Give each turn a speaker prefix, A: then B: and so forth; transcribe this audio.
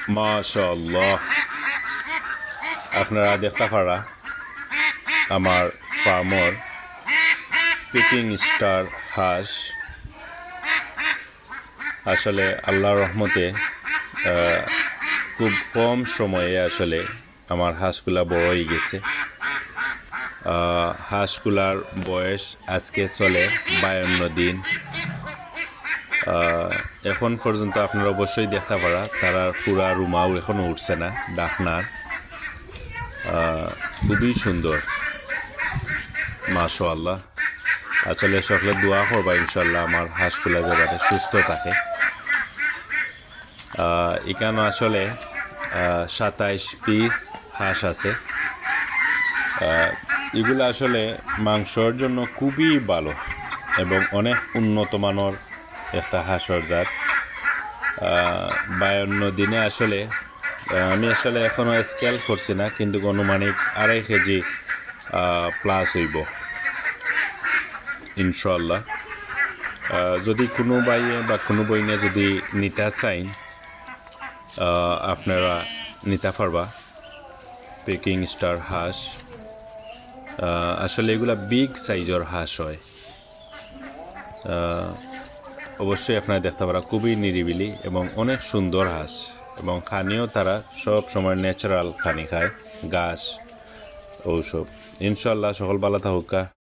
A: মাশাআল্লাহ, আপনারা দেখতে পারা আমার ফার্মর পিকিং স্টার হাঁস। আসলে আল্লাহর রহমতে খুব কম সময়ে আসলে আমার হাঁসগুলা বড় হয়ে গেছে। হাঁসগুলার বয়স আজকে চলে 52 দিন। এখন পর্যন্ত আপনারা অবশ্যই দেখতে পারা তারা পুরা রুমাও এখনো উঠছে না ডাকনার। খুবই সুন্দর, মাশাআল্লাহ। আসলে সকলে দোয়া করবা ইনশাল্লাহ আমার হাঁসগুলা যাতে সুস্থ থাকে। এখানে আসলে 27 পিস হাঁস আছে। এগুলো আসলে মাংসর জন্য খুবই ভালো এবং অনেক উন্নত মানের একটা হাঁসের জাত। 52 দিনে আসলে আমি আসলে এখনও স্কেল করছি না, কিন্তু অনুমানিক 2.5 কেজি প্লাস হইব ইনশাল্লাহ। যদি কোনো ভাইয়ে বা কোনো বইনে যদি নিতে চাইন আপনারা নিতে পারবা পেকিং স্টার হাঁস। আসলে এগুলা বিগ সাইজের হাঁস হয়। অবশ্যই আপনারা দেখতে পারা খুবই নিরিবিলি এবং অনেক সুন্দর হাঁস, এবং খানিও তারা সব সময় ন্যাচারাল খানি খায়, ঘাস ঔষধ। ইনশাল্লাহ সকল ভালো থাকুক।